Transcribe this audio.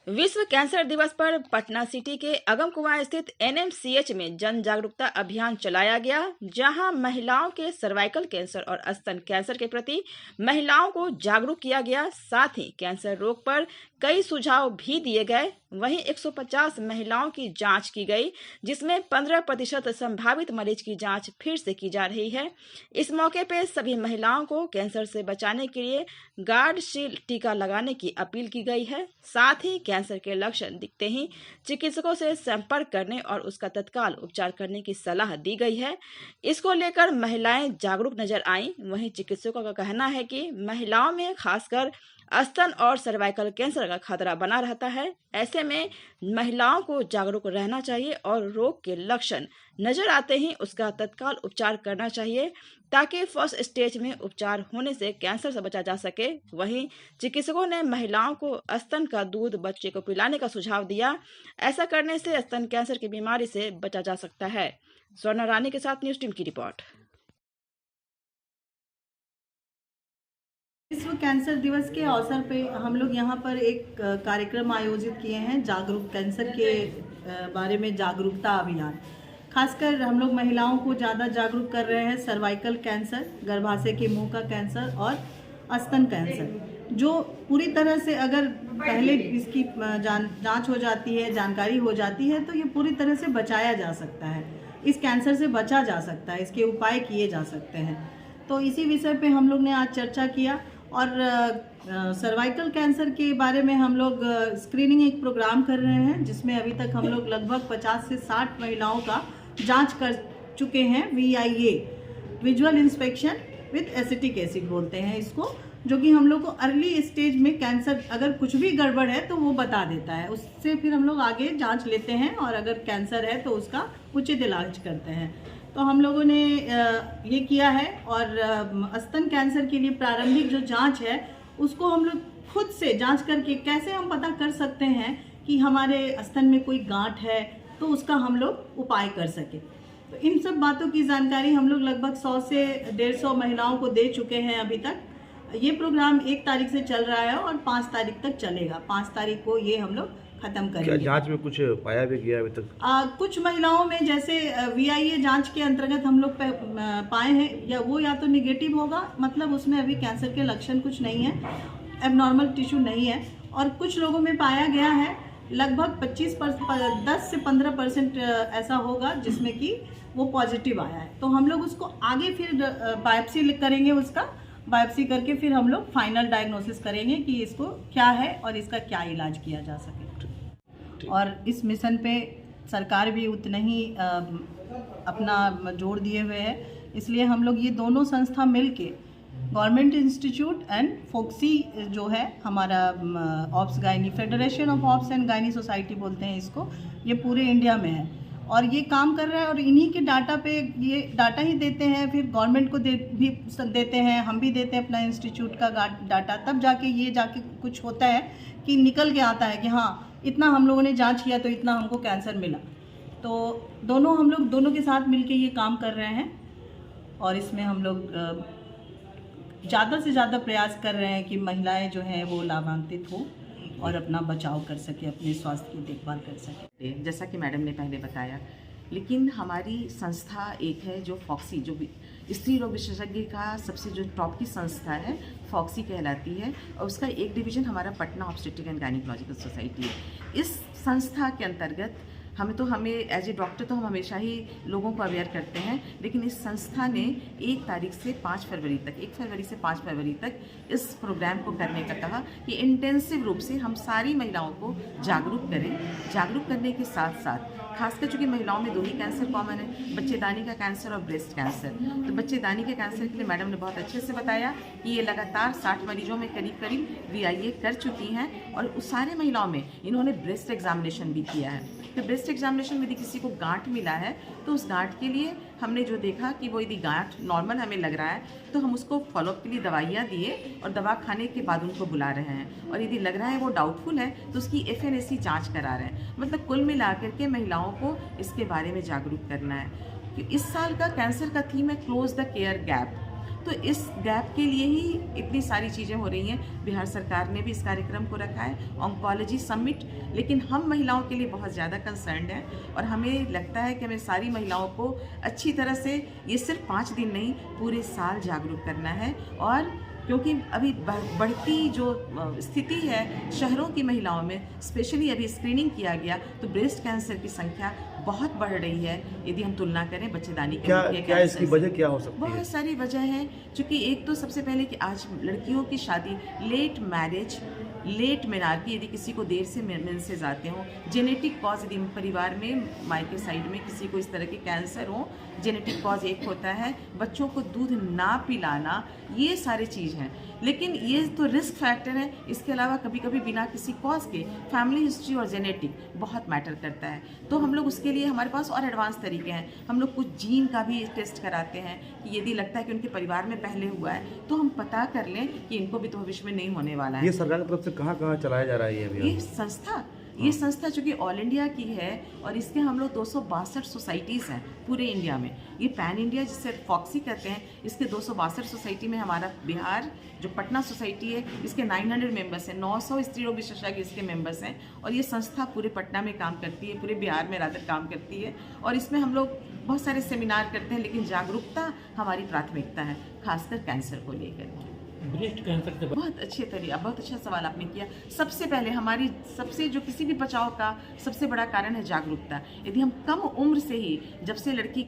विश्व कैंसर दिवस पर पटना सिटी के अगम कुआं स्थित एनएमसीएच में जन जागरूकता अभियान चलाया गया, जहां महिलाओं के सर्वाइकल कैंसर और स्तन कैंसर के प्रति महिलाओं को जागरूक किया गया। साथ ही कैंसर रोग पर कई सुझाव भी दिए गए। वहीं 150 महिलाओं की जांच की गई, जिसमें 15% संभावित मरीज की जांच फिर से की जा रही है। इस मौके पर सभी महिलाओं को कैंसर से बचाने के लिए गार्डशील्ड टीका लगाने की अपील की गई है। साथ ही कैंसर के लक्षण दिखते ही चिकित्सकों से संपर्क करने और उसका तत्काल उपचार करने की सलाह दी गई है। इसको लेकर महिलाएं जागरूक नजर आईं। वहीं चिकित्सकों का कहना है कि महिलाओं में खासकर स्तन और सर्वाइकल कैंसर का खतरा बना रहता है। ऐसे में महिलाओं को जागरूक रहना चाहिए और रोग के लक्षण नजर आते ही उसका तत्काल उपचार करना चाहिए, ताकि फर्स्ट स्टेज में उपचार होने से कैंसर से बचा जा सके। वहीं चिकित्सकों ने महिलाओं को स्तन का दूध बच्चे को पिलाने का सुझाव दिया। ऐसा करने से स्तन कैंसर की बीमारी से बचा जा सकता है। स्वर्णा रानी के साथ न्यूज टीम की रिपोर्ट। विश्व कैंसर दिवस के अवसर पे हम लोग यहाँ पर एक कार्यक्रम आयोजित किए हैं, जागरूक कैंसर के बारे में जागरूकता अभियान। खासकर हम लोग महिलाओं को ज़्यादा जागरूक कर रहे हैं। सर्वाइकल कैंसर, गर्भाशय के मुंह का कैंसर और स्तन कैंसर, जो पूरी तरह से अगर पहले इसकी जांच हो जाती है, जानकारी हो जाती है, तो ये पूरी तरह से बचाया जा सकता है। इस कैंसर से बचा जा सकता है, इसके उपाय किए जा सकते हैं। तो इसी विषय पे हम लोग ने आज चर्चा किया और सर्वाइकल कैंसर के बारे में हम लोग स्क्रीनिंग एक प्रोग्राम कर रहे हैं, जिसमें अभी तक हम लोग लगभग 50 से 60 महिलाओं का जांच कर चुके हैं। VIA, visual inspection with acetic acid बोलते हैं इसको, जो कि हम लोग को अर्ली स्टेज में कैंसर अगर कुछ भी गड़बड़ है तो वो बता देता है। उससे फिर हम लोग आगे जांच लेते हैं और अगर कैंसर है तो उसका उचित इलाज करते हैं। तो हम लोगों ने ये किया है। और स्तन कैंसर के लिए प्रारंभिक जो जांच है उसको हम लोग खुद से जांच करके कैसे हम पता कर सकते हैं कि हमारे स्तन में कोई गांठ है, तो उसका हम लोग उपाय कर सके। तो इन सब बातों की जानकारी हम लोग लगभग 100 से 150 महिलाओं को दे चुके हैं अभी तक। ये प्रोग्राम 1 तारीख से चल रहा है और 5 तारीख तक चलेगा। 5 तारीख को ये हम लोग खत्म करेंगे। क्या जांच में कुछ पाया भी गया अभी तक? कुछ महिलाओं में जैसे VIA जांच के अंतर्गत हम लोग पाए हैं, या तो निगेटिव होगा, मतलब उसमें अभी कैंसर के लक्षण कुछ नहीं है, एबनॉर्मल टिश्यू नहीं है। और कुछ लोगों में पाया गया है लगभग 10 से 15% ऐसा होगा जिसमें कि वो पॉजिटिव आया है। तो हम लोग उसको आगे फिर बायोप्सी करेंगे, उसका बायोप्सी करके फिर हम लोग फाइनल डायग्नोसिस करेंगे कि इसको क्या है और इसका क्या इलाज किया जा सके। और इस मिशन पे सरकार भी उतना ही अपना जोर दिए हुए है। इसलिए हम लोग ये दोनों संस्था मिलके, गवर्नमेंट इंस्टीट्यूट एंड फोक्सी जो है हमारा ops gynae, federation of ops and gynae society बोलते हैं इसको, ये पूरे इंडिया में है और ये काम कर रहा है। और इन्हीं के डाटा पे ये डाटा ही देते हैं, फिर गवर्नमेंट को भी देते हैं, हम भी देते हैं अपना इंस्टीट्यूट का डाटा। तब जाके ये जाके कुछ होता है कि निकल के आता है कि हाँ, इतना हम लोगों ने जांच किया तो इतना हमको कैंसर मिला। तो हम लोग दोनों के साथ मिलके ये काम कर रहे हैं और इसमें हम लोग ज़्यादा से ज़्यादा प्रयास कर रहे हैं कि महिलाएं जो हैं वो लाभान्वित हो और अपना बचाव कर सके, अपने स्वास्थ्य की देखभाल कर सके। जैसा कि मैडम ने पहले बताया, लेकिन हमारी संस्था एक है जो फॉक्सी, जो स्त्री रोग विशेषज्ञ का सबसे जो टॉप की संस्था है, फॉक्सी कहलाती है, और उसका एक डिवीज़न हमारा Patna obstetric and gynaecological society है। इस संस्था के अंतर्गत हमें एज ए डॉक्टर तो हम हमेशा ही लोगों को अवेयर करते हैं, लेकिन इस संस्था ने 1 तारीख से 5 फरवरी तक, 1 फरवरी से 5 फरवरी तक इस प्रोग्राम को करने का कहा कि इंटेंसिव रूप से हम सारी महिलाओं को जागरूक करें। जागरूक करने के साथ साथ खासकर चूँकि महिलाओं में 2 ही कैंसर कॉमन है, बच्चेदानी का कैंसर और ब्रेस्ट कैंसर। तो बच्चेदानी के कैंसर के लिए मैडम ने बहुत अच्छे से बताया कि ये लगातार 60 मरीजों में करीब VIA कर चुकी हैं और उस सारे महिलाओं में इन्होंने ब्रेस्ट एग्जामिनेशन भी किया है। तो ब्रेस्ट एग्जामिनेशन में यदि किसी को गांठ मिला है तो उस गांठ के लिए हमने जो देखा कि वो यदि गांठ नॉर्मल हमें लग रहा है तो हम उसको फॉलोअप के लिए दवाइयाँ दिए और दवा खाने के बाद उनको बुला रहे हैं। और यदि लग रहा है वो डाउटफुल है तो उसकी FNAC जांच करा रहे हैं। मतलब कुल मिलाकर के महिलाओं को इसके बारे में जागरूक करना है कि इस साल का कैंसर का थीम है क्लोज द केयर गैप। तो इस गैप के लिए ही इतनी सारी चीज़ें हो रही हैं। बिहार सरकार ने भी इस कार्यक्रम को रखा है, ऑन्कोलॉजी समिट, लेकिन हम महिलाओं के लिए बहुत ज़्यादा कंसर्न्ड हैं और हमें लगता है कि हमें सारी महिलाओं को अच्छी तरह से, ये सिर्फ 5 दिन नहीं, पूरे साल जागरूक करना है। और क्योंकि अभी बढ़ती जो स्थिति है शहरों की महिलाओं में, स्पेशली अभी स्क्रीनिंग किया गया तो ब्रेस्ट कैंसर की संख्या बहुत बढ़ रही है यदि हम तुलना करें बच्चेदानी के क्या इसकी वजह क्या हो सकती है? बहुत सारी वजह है, क्योंकि एक तो सबसे पहले कि आज लड़कियों की शादी, लेट मैरिज, लेट मेनार्की, यदि किसी को देर से मेंसेस आते हों, जेनेटिक कॉज, यदि परिवार में मायके साइड में किसी को इस तरह के कैंसर हो, जेनेटिक कॉज एक होता है, बच्चों को दूध ना पिलाना, ये सारी चीज़ हैं। लेकिन ये तो रिस्क फैक्टर है। इसके अलावा कभी कभी बिना किसी कॉज के फैमिली हिस्ट्री और जेनेटिक बहुत मैटर करता है। तो हम लोग उसके लिए, हमारे पास और एडवांस तरीके हैं। हम लोग कुछ जीन का भी टेस्ट कराते हैं कि यदि लगता है कि उनके परिवार में पहले हुआ है तो हम पता कर लें कि इनको भी तो भविष्य में नहीं होने वाला है। ये सरकार की तरफ से कहाँ कहाँ चलाया जा रहा है ये अभियान? ये संस्था चूँकि ऑल इंडिया की है और इसके हम लोग 262 सोसाइटीज़ हैं पूरे इंडिया में। ये पैन इंडिया जिसे फॉक्सी कहते हैं, इसके 262 सोसाइटी में हमारा बिहार जो पटना सोसाइटी है, इसके 900 मेंबर्स हैं, 900 स्त्री रोग विशेषज्ञ इसके मेंबर्स हैं। और ये संस्था पूरे पटना में काम करती है, पूरे बिहार में रादर काम करती है। और इसमें हम लोग बहुत सारे सेमिनार करते हैं, लेकिन जागरूकता हमारी प्राथमिकता है, खासकर कैंसर को लेकर। ब्रेस्ट कैंसर से बहुत अच्छा सवाल आपने किया। सबसे पहले हमारी सबसे जो किसी भी बचाव का सबसे बड़ा कारण है जागरूकता। यदि हम कम उम्र से ही, जब से लड़की